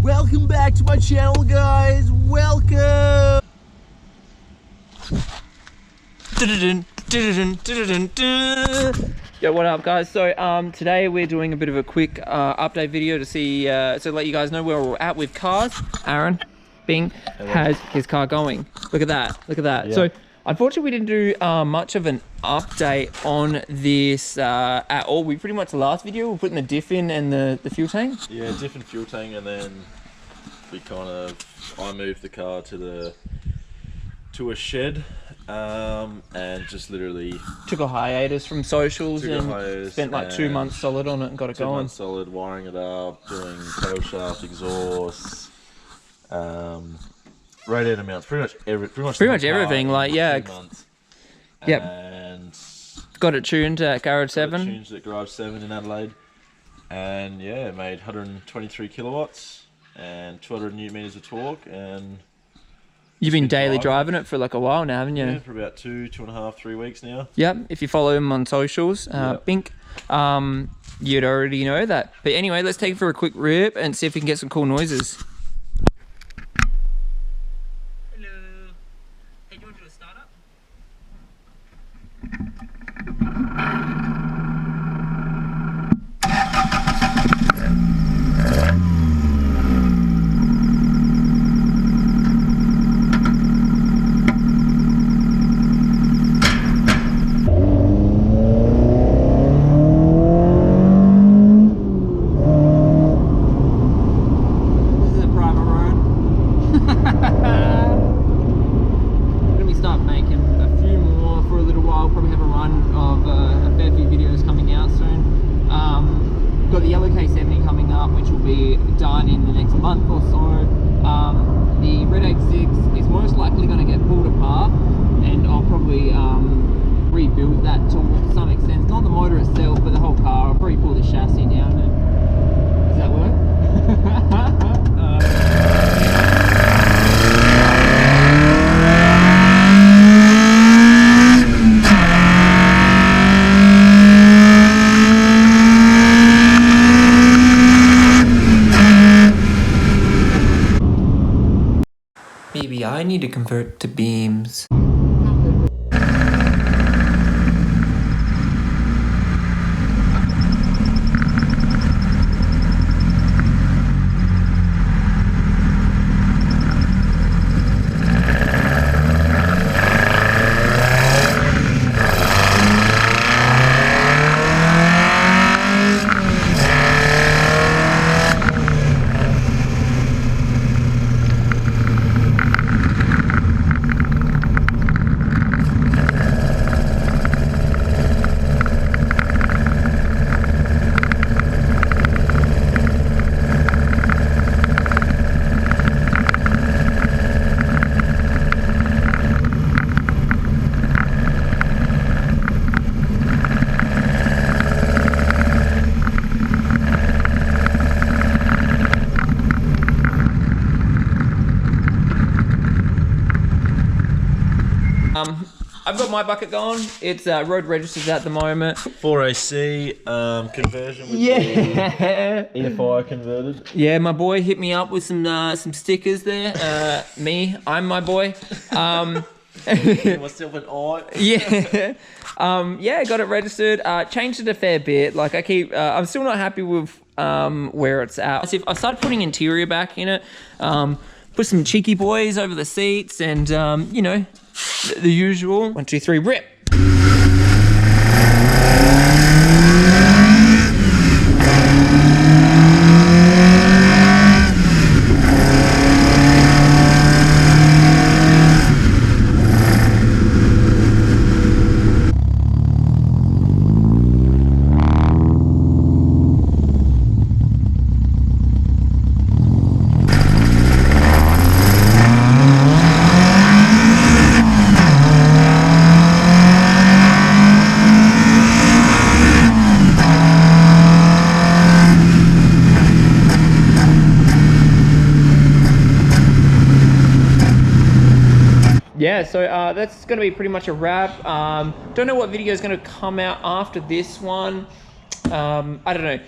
Welcome back to my channel, guys. Welcome. Yo, what up, guys? So today we're doing a bit of a quick update video to see so let you guys know where we're at with cars. Aaron Bing has his car going. Look at that, look at that. Yeah. So unfortunately we didn't do much of an update on this at all. We pretty much, the last video we're putting the diff in and the fuel tank. Yeah, diff and fuel tank, and then we I moved the car to a shed and just literally took a hiatus from socials and spent like 2 months solid on it and got it going. 2 months solid, wiring it up, doing tail shaft, exhaust, radiator mounts, pretty much everything. Like, yeah. 2 months. Yep. And got it tuned at Garage 7. Tuned at Garage 7 in Adelaide, and yeah, it made 123 kilowatts and 200 newton meters of torque. And you've been daily driving it for like a while now, haven't you? Yeah, for about 2.5, 3 weeks now. Yep. If you follow him on socials, Bink, you'd already know that. But anyway, let's take it for a quick rip and see if we can get some cool noises. Hello. Hey, you want to do a startup? Got the yellow KE70 coming up, which will be done in the next month or so. The red Ae86 is most likely going to get pulled apart, and I'll probably rebuild that to some extent. Not the motor itself, but the whole car. I'll probably pull the chassis down. Does that work? Maybe I need to convert to beams. I've got my bucket going. It's road registers at the moment. 4AC conversion with the EFI converted. Yeah, my boy hit me up with some stickers there. I'm my boy. Myself an eye. Yeah. Yeah, got it registered. Changed it a fair bit. Like I'm still not happy with where it's at. So I started putting interior back in it. Put some cheeky boys over the seats, and you know, the usual. 1, 2, 3, rip. Yeah, so that's going to be pretty much a wrap. Don't know what video is going to come out after this one. I don't know.